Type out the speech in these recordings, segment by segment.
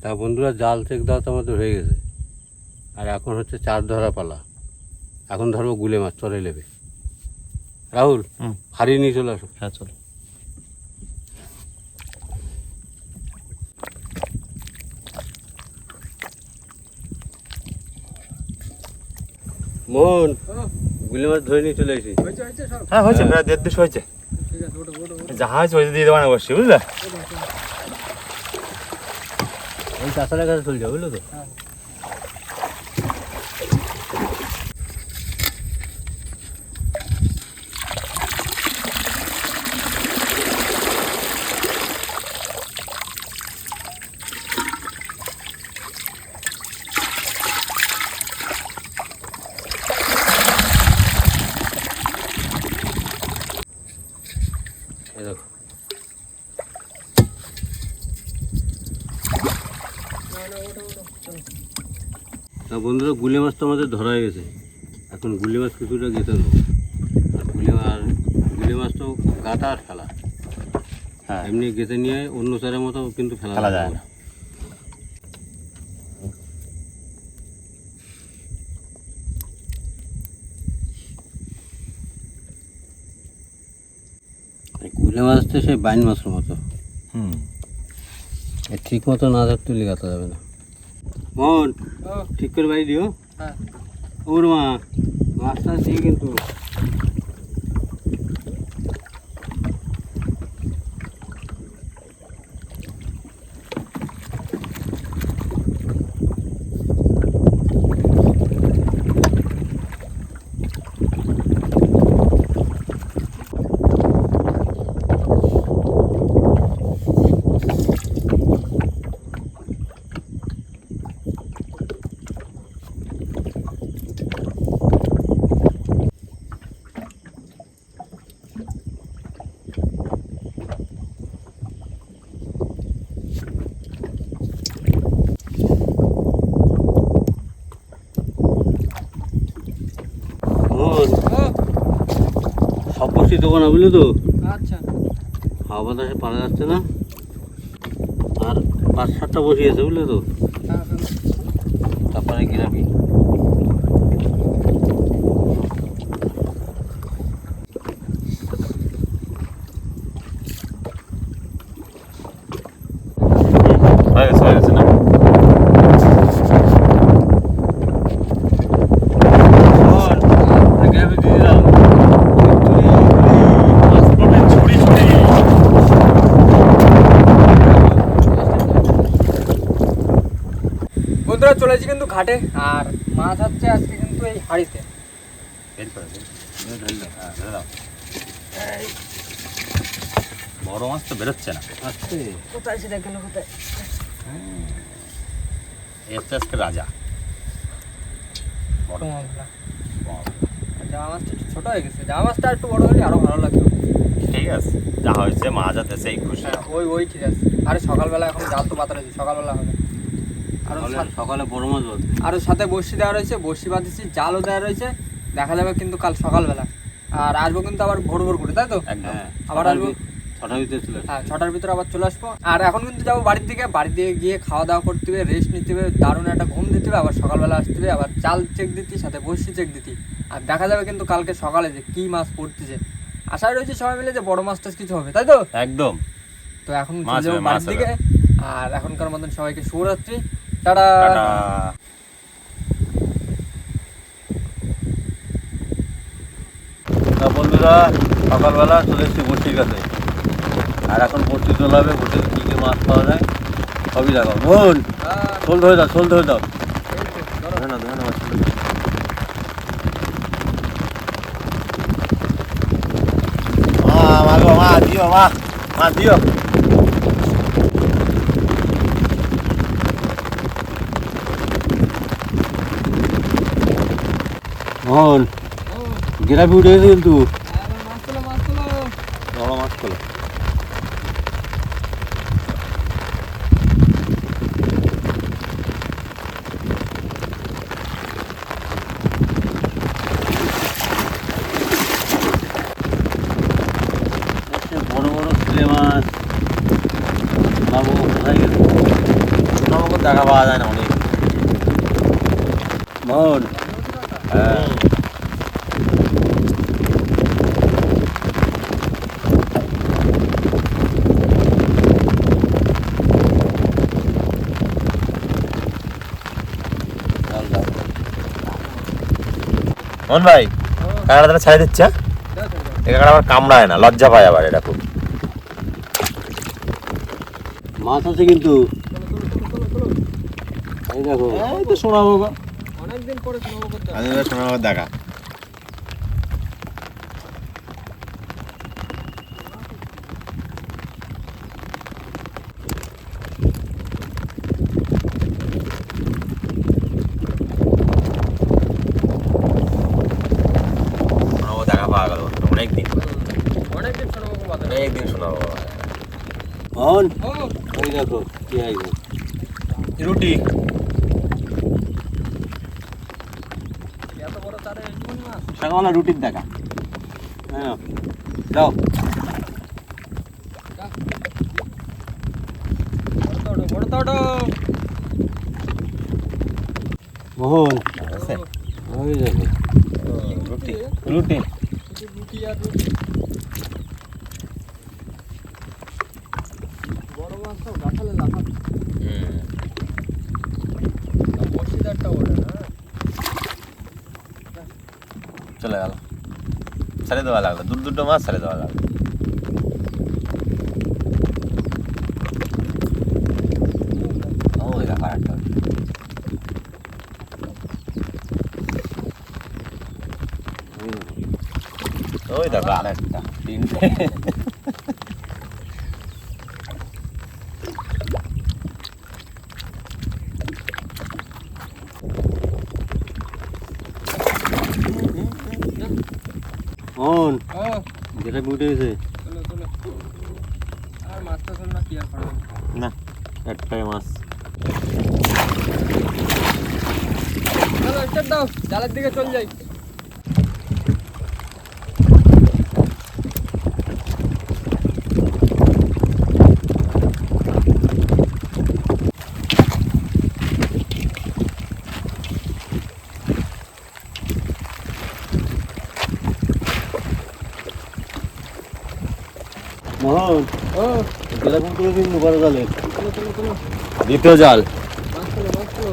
তা বন্ধুরা, জাল চেক দেওয়া তো আমাদের হয়ে গেছে, আর এখন হচ্ছে চার ধরা পালা। এখন ধরবো গুলে মাছ, চলে নেবে। রাহুল, হারিয়ে নিয়ে চলে আসো। হ্যাঁ চলো। মোহন, গুলে মাছ ধরে নিয়ে চলে এসেছি। হ্যাঁ হয়েছে, প্রায় 1.5 হয়েছে। জাহাজ হয়েছে দিয়ে দেওয়া অবশ্যই, বুঝলে? ওই চাষার কাছে চলে যাও, বুঝলো তো? এই দেখো, তা বন্ধুরা, গুলে মাছ তো আমাদের ধরা হয়ে গেছে। এখন গুলে মাছ কিছুটা গেতে দেবো। আর গুলে মাছ তো গাটা আর ফেলা, হ্যাঁ, এমনি গেতে নিয়ে অন্য চারের মতো কিন্তু ফেলা ফেলা যায় না। গুলে মাছ তো সেই বাইন মাছের মতো, হুম, ঠিক মতো না ধরতে লেগাতে যাবে না। মন, ঠিক করে বাড়ি দিও। ওর মা, মাছটা দিয়ে কিন্তু সব বসি দেবো না, বুঝলি তো? আচ্ছা, হাওয়া বাতাসে পারা যাচ্ছে না। আর 5-7টা বসিয়েছে, বুঝলে তো? তারপরে গিরাবি। হয়ে গেছে না? গিরাবি দিয়ে দিলাম। বন্ধুরা চলেছি কিন্তু ঘাটে, আর মাছ হচ্ছে আজকে কিন্তু এই হাড়িতে। বড় মাছ তো বেরোচ্ছে না। আসছে কোথায় সেটা গেল, কোথায়? এই হচ্ছে আজকে রাজা। বড় কমলা। জামা মাছটা একটু ছোট হয়ে গেছে, জামা মাছটা একটু বড় হলে আরো ভালো লাগতো। ঠিক আছে, যা হয়েছে মাছ আছে সেই খুশি। হ্যাঁ, ওই ঠিক আছে। আরে সকালবেলা এখন জাল তো পাতা রয়েছে, সকালবেলা হবে। আরো সকালে বড় মাছ বলতে আরো সাথে বড়শি দেওয়া রয়েছে, বড়শি বাঁধেছি, জালও দেওয়া রয়েছে। দেখা যাবে কিন্তু কাল সকালবেলা। আর আসবো কিন্তু আবার ভোর ভোর করে, তাই তো? একদম। আবার আসবো 6টার ভিতরে চলে আসবে। হ্যাঁ, 6টার ভিতরে আবার চলে আসবো। আর এখন কিন্তু যাবো বাড়ির দিকে, বাড়িতে গিয়ে খাওয়া দাওয়া করতে হবে, রেস্ট নিতে হবে, দারুণ একটা ঘুম দিতে হবে, আবার সকালবেলা আসতে হবে, আবার চাল চেক দিতি, সাথে বড়শি চেক দিতি। আর দেখা যাবে কিন্তু কালকে সকালে যে কি মাছ পড়তেছে। আশায় রয়েছে সবাই মিলে যে বড় মাছ টাছ কিছু হবে, তাই তো? একদম। তো এখন মাছ চলে যাবো হবে, বাড়ির মাছ দিকে। আর এখনকার মতন সবাইকে শুভরাত্রি, টাটা। টাটা। তা বন্ধুরা, সকালবেলা চলে এসেছি বড়শির কাছে। আর এখন বড়শি তোলা হবে, বড়শিতে কী কী মাছ পাওয়া যায় সবই দেখাও। বোন, শোল ধরে দাও, শোল ধরে দাও। ধরে না, ধরে না, মাছ ধরে দাও। মা গো, মা দিও, মা দিও। মোহন, গেরাপি উঠে গেছে কিন্তু। বড় মাছ তোলো। বড় বড় ছেলে মাছ। বাবু কোথায় গেছে? টাকা পাওয়া যায় না অনেক। মোহন হ্যাঁ চল যাও। মোহন ভাই কাঁকড়া তাহলে ছেড়ে দিচ্ছে, এই কাঁকড়া আবার কামড়ায় না, লজ্জা পায় আবার এটা খুব। মাছ আছে কিন্তু এই দেখো এই তো শোনাবো গো, অনেকদিন পরে শোনাবো করতে আমি এবার শোনাবো দেখা। শোনাবো দেখা পাওয়া গেল অনেকদিন, অনেকদিন শোনাবো কথা। অনেকদিন শোনাবো। মোহন ও ওই দেখো কি আইবো রুটি এত বড় তারে কোন মাছ? সকালবেলা রুটির দেখা হ্যাঁ যাও বড় তো মোহন আছে ওই দেখো রুটি রুটি রুটি আর রুটি। বড় মাছ তো গাছালে লাফা, বসিদারটা ওঠে না। চলে গেল, ছেড়ে দেওয়া লাগলো, দুটো মাছ ছেড়ে দেওয়া লাগলো। ওই দেখো আরেকটা, ওই দেখো আরেকটা, তিনটে। মোহন ও যেটা উঠে গেছে চলো চলো, আর মাছটা চল না কি আর করা যাবে। না একটাই মাছ। চলো স্টার্ট দাও, জালের দিকে চল যাই। মোহন ও যেরকম করে কিন্তু বড় জালের চলো চলো চলো, দ্বিতীয় জাল। মাছ চলো মাছ চলো।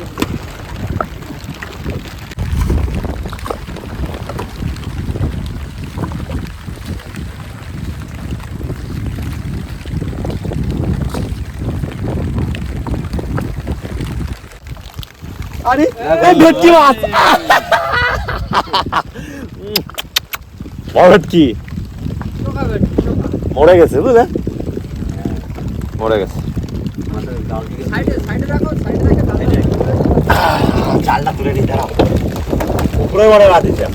আরে এই ভেটকি মাছ, বড় ভেটকি চোখা বেট চোখা, মরে গেছে বুঝলে, মরে গেছে। জাল থেকে সাইডে সাইডে রাখো, সাইডে রেখে জালটা জালটা তুলে নিই, দাঁড়াও, উপরে মরে বাদ দিচ্ছে।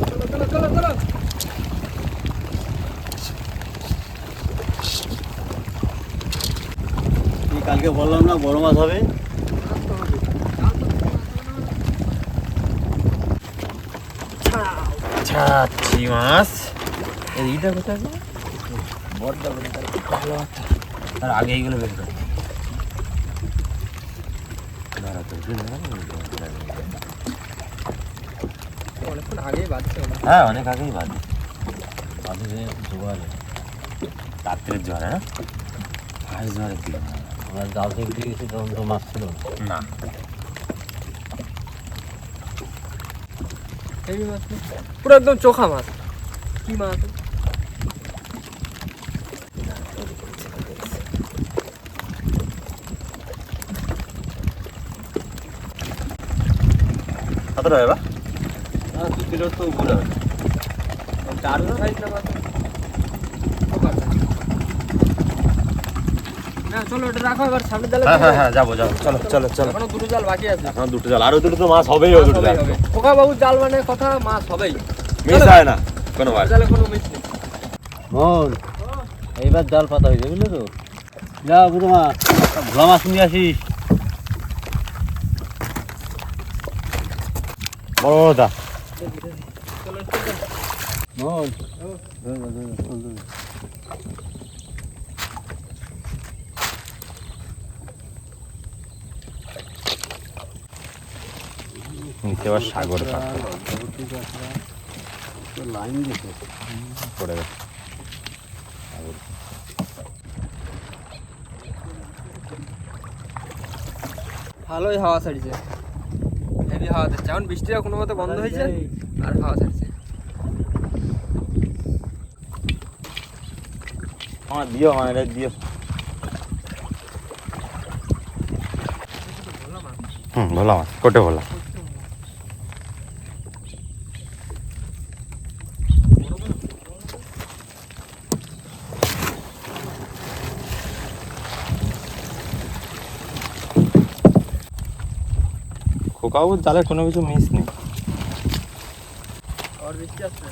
চলো চলো চলো চলো। এই কালকে বললাম না বড় মাছ হবে ছাচ্ছি মাছ, এইটা কোথায় গো? তার আগে এইগুলো বের করে অনেকক্ষণ আগেই বাজছে না। হ্যাঁ অনেক আগেই বাদ, বাঁধে জোগাড় রাত্রের জ্বর। হ্যাঁ আজ জ্বরে কি আমরা জাল থেকে উঠে গেছি তখন তো মাছ ছিল না। না, হেভি মাছ না? পুরো একদম চোখা মাছ। কি মাছ? কতটা হবে বা? না 2 কিলোর তো উপরে হবে। দারুণ সাইজ না মাছ। চোখা। হ্যাঁ চলো এটা রাখো, এবার সামনে জালে হ্যাঁ হ্যাঁ হ্যাঁ যাবো যাবো, চলো চলো চলো। এখনো দুটো জাল বাকি আছে। এখন দুটো জাল, আরো দুটো তো মাছ হবেই, ও দুটো জাল হবে। খোকা বাবু জাল মানে কথা মাছ হবেই। মিস হয় না কোনো বার। জালে কোনো মিস নেই। মোহন এইবার জাল পাতা হয়েছে বুঝলে তো, যা বুড়ো মা ভোলা মাছ নিয়ে আসিস। বড় বড়টা চলো চলো। মোহন দেখতে পাস সাগর কাঁকড়া লজ্জাবতী কাঁকড়া তো লাইন দিতে পড়ে গেছে সাগর। ভালোই হাওয়া ছাড়ছে, হেভি হাওয়া দিচ্ছে। এখন বৃষ্টিটা কোনো মতে বন্ধ হয়েছে আর হাওয়া ছাড়ছে। আমার দিও, আমার এটা দিও। ভোলা মাছ, কোটে ভোলা। খোকাবুর জালে কোনো কিছু মিস নেই। আর বৃষ্টি আসছে।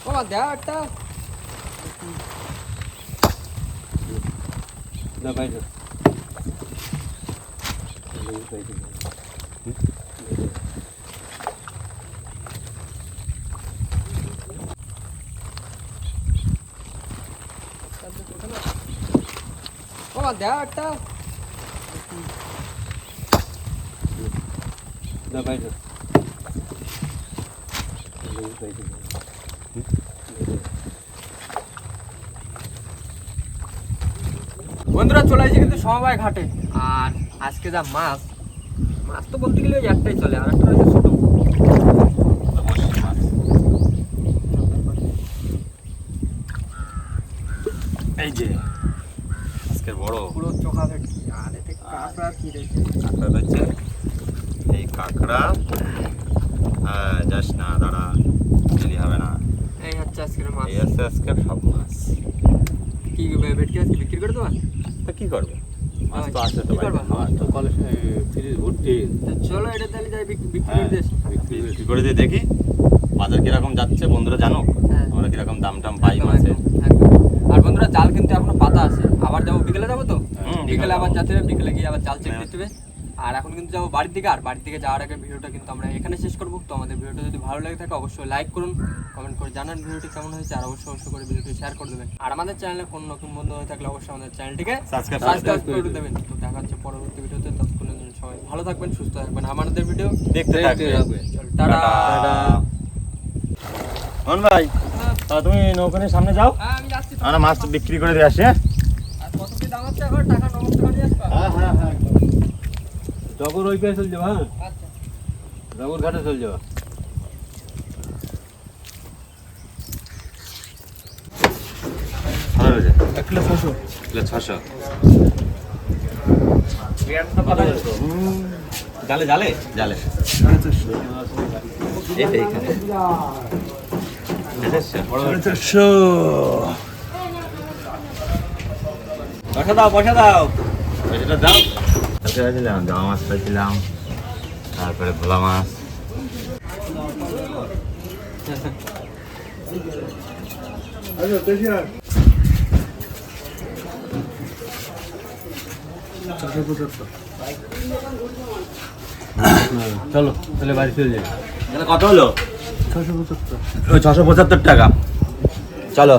বাবা দেখ একটা না ভাই না বাবা দেখ একটা না ভাই না বন্ধুরা চলে আসছে কিন্তু সমবায় ঘাটে। আর আজকে যা মাছ, মাছ তো বলতে গেলে ওই একটাই চলে, আর একটা রয়েছে ছোট। এই যে আজকের বড় পুরো চোখা ভেটকি। আর এতে কাঁকড়া কি রয়েছে? কাঁকড়া রয়েছে, এই কাঁকড়া যাস না দাঁড়া, দিলি হবে না। এই হচ্ছে আজকের মাছ। এই আছে আজকের সব মাছ। কি ভেটকি আজকে বিক্রি করে দেবা? তা কি করবে, মাছ তো আছে তো কি করবা? বাড়িতে। মাছ তো কলে ফ্রিজ ভর্তি তো চলো এটা তাহলে যাই বিক্রি করে দিস। বিক্রি করে দিয়ে দেখি বাজার কিরকম যাচ্ছে, বন্ধুরা জানো হ্যাঁ। আমরা কিরকম দাম টাম পাই একদম, মাছে। একদম, একদম। আর বন্ধুরা জাল কিন্তু এখনো পাতা আছে, আবার যাবো বিকেলে যাবো তো। বিকেলে আবার যেতে হবে, বিকেলে গিয়ে আবার জাল চেক হ্যাঁ। দিতে হবে। আর এখন কিন্তু যাবো বাড়ির দিকে। আর বাড়ির দিকে যাওয়ার আগে ভিডিওটা কিন্তু আমরা এখানে শেষ করবো। তো আমাদের ভিডিওটা যদি ভালো লাগে থাকে অবশ্যই লাইক করুন, কমেন্ট করে জানান ভিডিওটি কেমন হয়েছে, আর অবশ্যই করে ভিডিওটি শেয়ার করে দেবেন। আর আমাদের চ্যানেলে কোনো নতুন বন্ধু হয়ে থাকলে অবশ্যই আমাদের চ্যানেলটিকে সাবস্ক্রাইব করে দেবেন। তো দেখা হচ্ছে পরবর্তী ভিডিওতে, ততক্ষণের জন্য সবাই ভালো থাকবেন, সুস্থ থাকবেন, আমাদের ভিডিও দেখতে থাকবে। চল টাটা। মন ভাই তুমি নৌকানের সামনে যাও, হ্যাঁ আমি যাচ্ছি। আমরা মাছটা বিক্রি করে দিয়ে আসি। হ্যাঁ আর কত কি দাম আছে এখন? টাকা নগদ টাকা নিয়ে আসবা? হ্যাঁ হ্যাঁ হ্যাঁ ডগর ওই পেয়ে চলে যাবো। হ্যাঁ আচ্ছা। ডগর ঘাটে চলে যাবো। ভালো রয়েছে, 1 কিলো 600 কিলো 600। জালে জালে জালে 450 এইটা এখানে বড় 450 পয়সা দাও পয়সা দাও। পয়সাটা দাও। কালকে খাইছিলাম জামা মাছ খাইছিলাম, তারপরে ভোলা মাছ। চলো তাহলে বাড়ি চলে যাই। কত হলো? 675 ওই 675 টাকা। চলো।